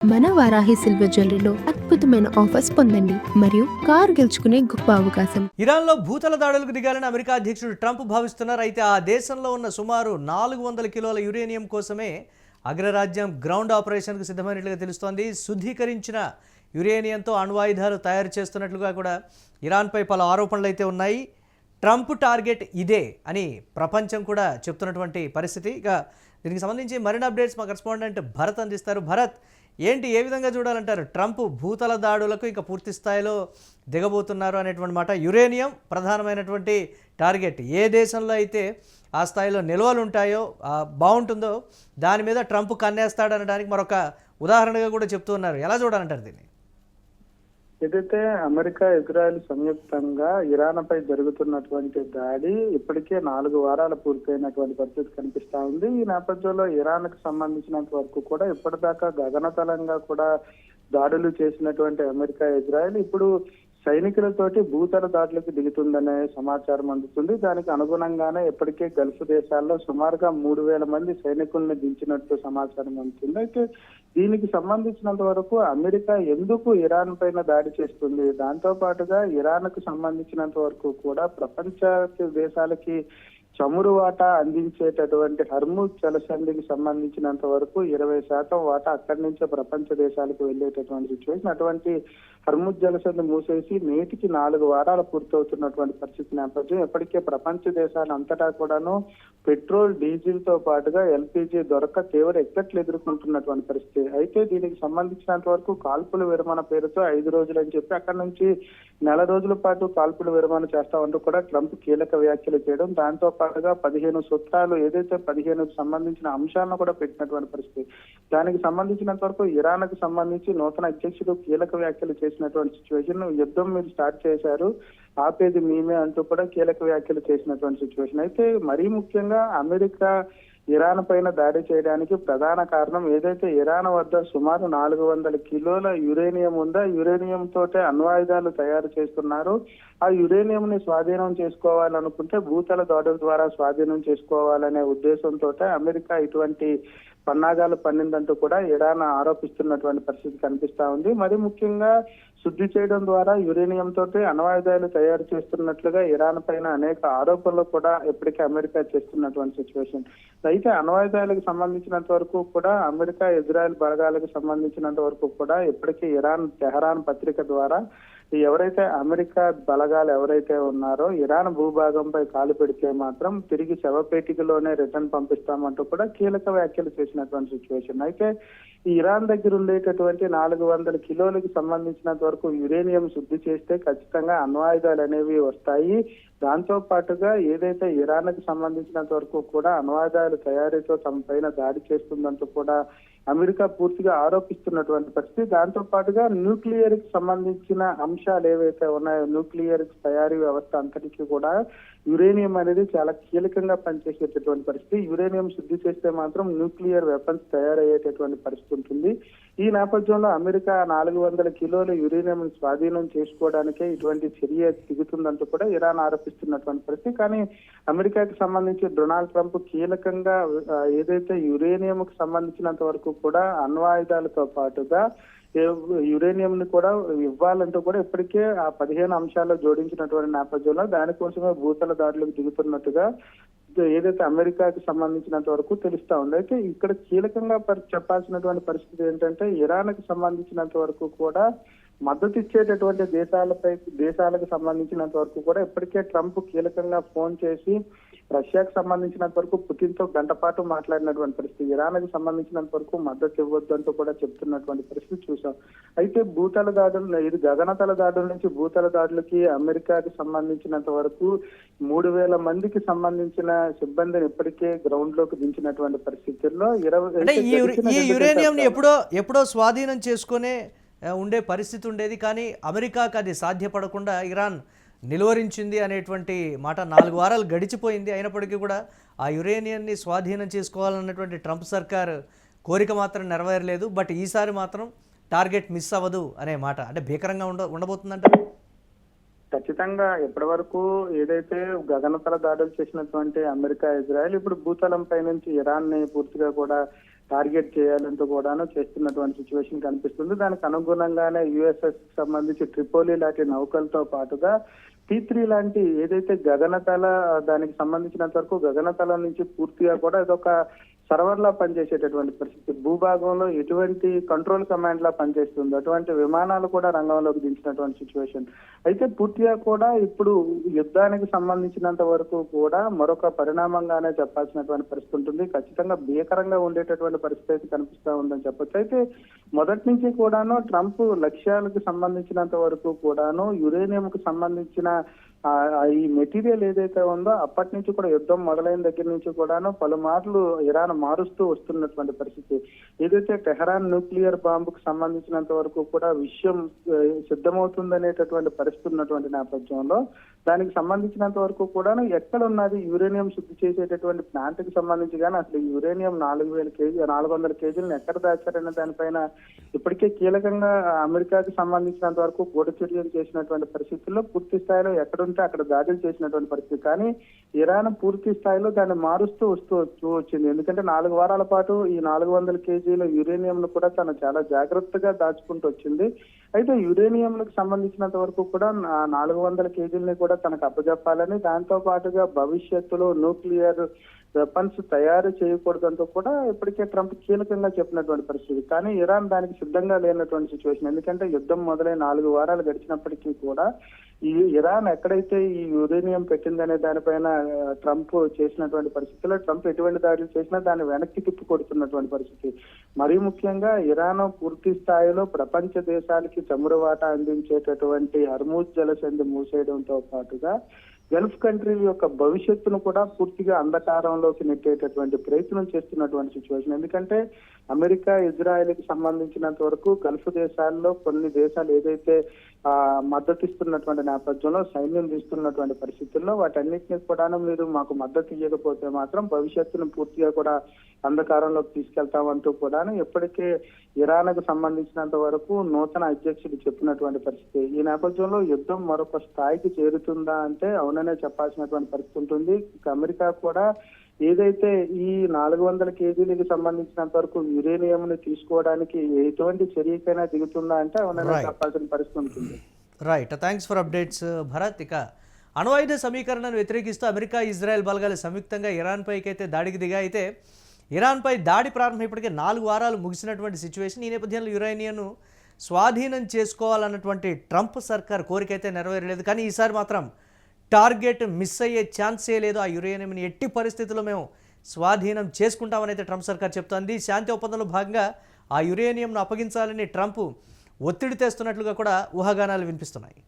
మన వారాహి సిల్వర్ జ్యువెలరీలో అద్భుతమైన ఆఫర్స్ పొందండి మరియు కారు గెలుచుకునే గొప్ప అవకాశం. ఇరాన్లో భూతల దాడులకు దిగాలని అమెరికా అధ్యక్షుడు ట్రంప్ భావిస్తున్నారు. అయితే ఆ దేశంలో ఉన్న సుమారు 400 కిలోల యురేనియం కోసమే అగ్రరాజ్యం గ్రౌండ్ ఆపరేషన్కు సిద్ధమైనట్లుగా తెలుస్తోంది. శుద్ధీకరించిన యురేనియంతో అణ్వాయుధాలు తయారు చేస్తున్నట్లుగా కూడా ఇరాన్పై పలు ఆరోపణలు అయితే ఉన్నాయి. ట్రంప్ టార్గెట్ ఇదే అని ప్రపంచం కూడా చెప్తున్నటువంటి పరిస్థితి. ఇక దీనికి సంబంధించి మరిన్ని అప్డేట్స్ మా కరెస్పాండెంట్ భరత్ అందిస్తారు. భరత్, ఏంటి, ఏ విధంగా చూడాలంటారు? ట్రంప్ భూతల దాడులకు ఇంకా పూర్తి స్థాయిలో దిగబోతున్నారు అనేటువంటి మాట. యురేనియం ప్రధానమైనటువంటి టార్గెట్. ఏ దేశంలో అయితే ఆ స్థాయిలో నిల్వలు ఉంటాయో బాగుంటుందో దాని మీద ట్రంప్ కన్నేస్తాడనడానికి మరొక ఉదాహరణగా కూడా చెప్తూ ఉన్నారు. ఎలా చూడాలంటారు దీన్ని? ఏదైతే అమెరికా ఇజ్రాయెల్ సంయుక్తంగా ఇరాన్ పై జరుగుతున్నటువంటి దాడి ఇప్పటికే 4 వారాలు పూర్తయినటువంటి పరిస్థితి కనిపిస్తా ఉంది. ఈ నేపథ్యంలో ఇరాన్ కు సంబంధించినంత వరకు కూడా ఇప్పటిదాకా గగనతలంగా కూడా దాడులు చేసినటువంటి అమెరికా ఇజ్రాయెల్ ఇప్పుడు సైనికులతోటి భూతల దాడులకు దిగుతుందనే సమాచారం అందుతుంది. దానికి అనుగుణంగానే ఇప్పటికే గల్ఫ్ దేశాల్లో సుమారుగా 3,000 మంది సైనికుల్ని దించినట్టు సమాచారం అందుతుంది. అయితే దీనికి సంబంధించినంత వరకు అమెరికా ఎందుకు ఇరాన్ పైన దాడి చేస్తుంది, దాంతో పాటుగా ఇరాన్ కు సంబంధించినంత వరకు కూడా ప్రపంచ దేశాలకి చమురు వాటా అందించేటటువంటి హర్ముజ్ జలసంధికి సంబంధించినంత వరకు 20% వాటా అక్కడి నుంచే ప్రపంచ దేశాలకు వెళ్ళేటటువంటి సిచ్యువేషన్. అటువంటి హర్ముజ్ జలసంధి మూసేసి నేటికి 4 వారాలు పూర్తవుతున్నటువంటి పరిస్థితి నేపథ్యం ఇప్పటికే ప్రపంచ దేశాలు అంతటా కూడాను పెట్రోల్, డీజిల్ తో పాటుగా ఎల్పీజీ దొరక తీవ్ర ఇక్కట్లు ఎదుర్కొంటున్నటువంటి పరిస్థితి. అయితే దీనికి సంబంధించినంత వరకు కాల్పుల విరమణ పేరుతో 5 రోజులు అని చెప్పి అక్కడి నుంచి నెల రోజుల పాటు కాల్పుల విరమణ చేస్తామంటూ కూడా ట్రంప్ కీలక వ్యాఖ్యలు చేయడం, దాంతో పాటుగా 15 సూత్రాలు ఏదైతే 15కు సంబంధించిన అంశాలను కూడా పెట్టినటువంటి పరిస్థితి. దానికి సంబంధించినంత వరకు ఇరాన్ కు సంబంధించి నూతన అధ్యక్షుడు కీలక వ్యాఖ్యలు చేసినటువంటి సిచ్యువేషన్. యుద్ధం మీరు స్టార్ట్ చేశారు, ఆపేది మేమే అంటూ కూడా కీలక వ్యాఖ్యలు చేసినటువంటి సిచ్యువేషన్. అయితే మరీ ముఖ్యంగా అమెరికా ఇరాన్ పైన దాడి చేయడానికి ప్రధాన కారణం ఏదైతే ఇరాన్ వద్ద సుమారు 400 కిలోల యురేనియం ఉందో, యురేనియం తోటే అణ్వాయుధాలు తయారు చేస్తున్నారు. ఆ యురేనియం ని స్వాధీనం చేసుకోవాలనుకుంటే భూతల దాడుల ద్వారా స్వాధీనం చేసుకోవాలనే ఉద్దేశంతో అమెరికా ఇటువంటి పన్నాగాలు పన్నిందంటూ కూడా ఇరాన్ ఆరోపిస్తున్నటువంటి పరిస్థితి కనిపిస్తా ఉంది. మరి ముఖ్యంగా శుద్ధి చేయడం ద్వారా యురేనియం తోటి అణ్వాయుధాలు తయారు చేస్తున్నట్లుగా ఇరాన్ పైన అనేక ఆరోపణలు కూడా ఇప్పటికే అమెరికా చేస్తున్నటువంటి సిచ్యువేషన్. అయితే అణ్వాయుధాలకు సంబంధించినంత వరకు కూడా అమెరికా ఇజ్రాయెల్ బలగాలకు సంబంధించినంత వరకు కూడా ఇప్పటికే ఇరాన్ తెహరాన్ పత్రిక ద్వారా ఎవరైతే అమెరికా బలగాలు ఎవరైతే ఉన్నారో ఇరాన్ భూభాగంపై కాలు పెడితే మాత్రం తిరిగి శవపేటికలోనే రిటర్న్ పంపిస్తామంటూ కూడా కీలక వ్యాఖ్యలు చేసినటువంటి సిచ్యువేషన్. అయితే ఈ ఇరాన్ దగ్గర ఉండేటటువంటి 400 కిలోలకు సంబంధించినంత వరకు యురేనియం శుద్ధి చేస్తే ఖచ్చితంగా అణ్వాయుధాలు అనేవి వస్తాయి. దాంతో పాటుగా ఏదైతే ఇరాన్ కు సంబంధించినంత వరకు కూడా అణ్వాయుధాలు తయారీతో తమ పైన దాడి చేస్తుందంటూ కూడా అమెరికా పూర్తిగా ఆరోపిస్తున్నటువంటి పరిస్థితి. దాంతో పాటుగా న్యూక్లియర్ కి సంబంధించిన అంశాలు ఏవైతే ఉన్నాయో, న్యూక్లియర్ తయారీ వ్యవస్థ అంతటికీ కూడా యురేనియం అనేది చాలా కీలకంగా పనిచేసేటటువంటి పరిస్థితి. యురేనియం శుద్ధి చేస్తే మాత్రం న్యూక్లియర్ వెపన్స్ తయారయ్యేటటువంటి పరిస్థితి ఉంటుంది. ఈ నేపథ్యంలో అమెరికా 400 కిలోల యురేనియం స్వాధీనం చేసుకోవడానికే ఇటువంటి చర్య దిగుతుందంటూ కూడా ఇరాన్ ఆరోపిస్తున్నటువంటి పరిస్థితి. కానీ అమెరికాకి సంబంధించి డొనాల్డ్ ట్రంప్ కీలకంగా ఏదైతే యురేనియం కు సంబంధించినంత వరకు కూడా అణ్వాయుధాలతో పాటుగా యురేనియం ని కూడా ఇవ్వాలంటూ కూడా ఇప్పటికే ఆ 15 అంశాల్లో జోడించినటువంటి నేపథ్యంలో దానికోసమే భూతల దాడులకు దిగుతున్నట్టుగా ఏదైతే అమెరికాకి సంబంధించినంత వరకు తెలుస్తా ఉంది. అయితే ఇక్కడ కీలకంగా చెప్పాల్సినటువంటి పరిస్థితి ఏంటంటే ఇరాన్ కు సంబంధించినంత వరకు కూడా మద్దతు ఇచ్చేటటువంటి దేశాలకు సంబంధించినంత వరకు కూడా ఇప్పటికే ట్రంప్ కీలకంగా ఫోన్ చేసి రష్యాకు సంబంధించినంత వరకు పుతిన్ తో గంట పాటు మాట్లాడినటువంటి పరిస్థితి. ఇరాన్ కు సంబంధించినంత వరకు మద్దతు ఇవ్వద్దు అంటూ కూడా చెప్తున్నటువంటి పరిస్థితి చూసాం. అయితే భూతల దాడులు, ఇది గగనతల దాడుల నుంచి భూతల దాడులకి అమెరికాకి సంబంధించినంత వరకు 3,000 మందికి సంబంధించిన సిబ్బందిని ఇప్పటికే గ్రౌండ్ లోకి దించినటువంటి పరిస్థితుల్లో ఈ యురేనియం ఎప్పుడో స్వాధీనం చేసుకునే ఉండే పరిస్థితి ఉండేది. కానీ అమెరికాకు అది సాధ్యపడకుండా ఇరాన్ నిలువరించింది అనేటువంటి మాట. 4 వారాలు గడిచిపోయింది, అయినప్పటికీ కూడా ఆ యురేనియాన్ని స్వాధీనం చేసుకోవాలన్నటువంటి ట్రంప్ సర్కార్ కోరిక మాత్రం నెరవేరలేదు. బట్ ఈసారి మాత్రం టార్గెట్ మిస్ అవ్వదు అనే మాట. అంటే భీకరంగా ఉండబోతుందంట. ఖచ్చితంగా ఇప్పటి వరకు ఏదైతే గగనతల దాడులు చేసినటువంటి అమెరికా, ఇజ్రాయెల్ ఇప్పుడు భూతలం పై నుంచి ఇరాన్ ని పూర్తిగా కూడా టార్గెట్ చేయాలంటూ కూడాను చేస్తున్నటువంటి సిచ్యువేషన్ కనిపిస్తుంది. దానికి అనుగుణంగానే యుఎస్ఎస్ సంబంధించి ట్రిపోలి లాంటి నౌకలతో పాటుగా T3 లాంటి ఏదైతే గగనతల దానికి సంబంధించినంత వరకు గగనతలం నుంచి పూర్తిగా కూడా ఇదొక సర్వర్ లా పనిచేసేటటువంటి పరిస్థితి. భూభాగంలో ఎటువంటి కంట్రోల్ కమాండ్ లా పనిచేస్తుంది. అటువంటి విమానాలు కూడా రంగంలోకి దించినటువంటి సిచ్యువేషన్. అయితే పూర్తిగా కూడా ఇప్పుడు యుద్ధానికి సంబంధించినంత వరకు కూడా మరొక పరిణామంగానే చెప్పాల్సినటువంటి పరిస్థితి ఉంటుంది. ఖచ్చితంగా భీకరంగా ఉండేటటువంటి పరిస్థితి కనిపిస్తా ఉందని చెప్పొచ్చు. అయితే మొదటి నుంచి కూడాను ట్రంప్ లక్ష్యాలకు సంబంధించినంత వరకు కూడాను యురేనియం కు సంబంధించిన ఈ మెటీరియల్ ఏదైతే ఉందో అప్పటి నుంచి కూడా యుద్ధం మొదలైన దగ్గర నుంచి కూడాను పలుమార్లు ఇరాన్ మారుస్తూ వస్తున్నటువంటి పరిస్థితి. ఏదైతే టెహరాన్ న్యూక్లియర్ బాంబుకు సంబంధించినంత వరకు కూడా విషయం సిద్ధమవుతుందనేటటువంటి పరిస్థితి ఉన్నటువంటి నేపథ్యంలో దానికి సంబంధించినంత వరకు కూడాను ఎక్కడ ఉన్నది యురేనియం శుద్ధి చేసేటటువంటి ప్లాంట్ కి సంబంధించి కానీ అసలు యురేనియం 400 కేజీలను ఎక్కడ దాచారనే దానిపైన ఇప్పటికే కీలకంగా అమెరికాకి సంబంధించినంత వరకు గూఢచర్యలు చేసినటువంటి పరిస్థితుల్లో పూర్తి స్థాయిలో ఎక్కడుంటే అక్కడ దాడులు చేసినటువంటి పరిస్థితి. కానీ ఇరాన్ పూర్తి స్థాయిలో దాన్ని మారుస్తూ వస్తూ వచ్చింది. ఎందుకంటే 4 వారాల పాటు ఈ 400 కేజీల యురేనియం ను కూడా తను చాలా జాగ్రత్తగా దాచుకుంటూ వచ్చింది. అయితే యురేనియంలకు సంబంధించినంత వరకు కూడా 400 కేజీలని కూడా తనకు అప్పజెప్పాలని, దాంతో పాటుగా భవిష్యత్తులో న్యూక్లియర్ వెపన్స్ తయారు చేయకూడదంటూ కూడా ఇప్పటికే ట్రంప్ కీలకంగా చెప్పినటువంటి పరిస్థితి. కానీ ఇరాన్ దానికి సిద్ధంగా లేనటువంటి సిచ్యువేషన్. ఎందుకంటే యుద్ధం మొదలై 4 వారాలు గడిచినప్పటికీ కూడా ఈ ఇరాన్ ఎక్కడైతే ఈ యురేనియం పెట్టిందనే దానిపైన ట్రంప్ చేసినటువంటి పరిస్థితుల్లో ట్రంప్ ఎటువంటి దాడులు చేసినా దాన్ని వెనక్కి తిప్పి కొడుతున్నటువంటి పరిస్థితి. మరీ ముఖ్యంగా ఇరాన్ పూర్తి స్థాయిలో ప్రపంచ దేశాలకి చమురు వాటా అందించేటటువంటి హర్మూజ్ జలసంధి మూసేయడంతో పాటుగా గల్ఫ్ కంట్రీల యొక్క భవిష్యత్తును కూడా పూర్తిగా అంధకారంలోకి నెట్టేటటువంటి ప్రయత్నం చేస్తున్నటువంటి సిచ్యువేషన్. ఎందుకంటే అమెరికా ఇజ్రాయెల్కి సంబంధించినంత వరకు గల్ఫ్ దేశాల్లో కొన్ని దేశాలు ఏదైతే మద్దతు ఇస్తున్నటువంటి నేపథ్యంలో సైన్యం తీస్తున్నటువంటి పరిస్థితుల్లో వాటన్నిటిని కూడా మీరు మాకు మద్దతు ఇవ్వకపోతే మాత్రం భవిష్యత్తును పూర్తిగా కూడా అంధకారంలోకి తీసుకెళ్తామంటూ కూడా ఇప్పటికే ఇరాన్కు సంబంధించినంత వరకు నూతన అధ్యక్షుడు చెప్పినటువంటి పరిస్థితి. ఈ నేపథ్యంలో యుద్ధం మరొక స్థాయికి చేరుతుందా అంటే అవుననే చెప్పాల్సినటువంటి పరిస్థితి ఉంటుంది. అమెరికా కూడా ఏదైతే ఈ 400 కేజీలకు సంబంధించినంత వరకు యురేనియం ని తీసుకోవడానికి ఎటువంటి చర్యకైనా దిగుతుందా అంటే అవుననే చెప్పాల్సిన పరిస్థితి ఉంటుంది. Right, thanks for updates Bharat. ఇక అణ్వాయుధ సమీకరణను వ్యతిరేకిస్తూ అమెరికా ఇజ్రాయెల్ బలగాలు సంయుక్తంగా ఇరాన్ పైకి అయితే దాడికి దిగా. అయితే ఇరాన్పై దాడి ప్రారంభం ఇప్పటికే 4 వారాలు ముగిసినటువంటి సిచ్యువేషన్. ఈ నేపథ్యంలో యురేనియంను స్వాధీనం చేసుకోవాలన్నటువంటి ట్రంప్ సర్కార్ కోరిక అయితే నెరవేరలేదు. కానీ ఈసారి మాత్రం టార్గెట్ మిస్ అయ్యే ఛాన్సే లేదు. ఆ యురేనియంని ఎట్టి పరిస్థితుల్లో మేము స్వాధీనం చేసుకుంటామని అయితే ట్రంప్ సర్కార్ చెప్తోంది. శాంతి ఒప్పందంలో భాగంగా ఆ యురేనియంను అప్పగించాలని ట్రంప్ ఒత్తిడి తెస్తున్నట్లుగా కూడా ఊహాగానాలు వినిపిస్తున్నాయి.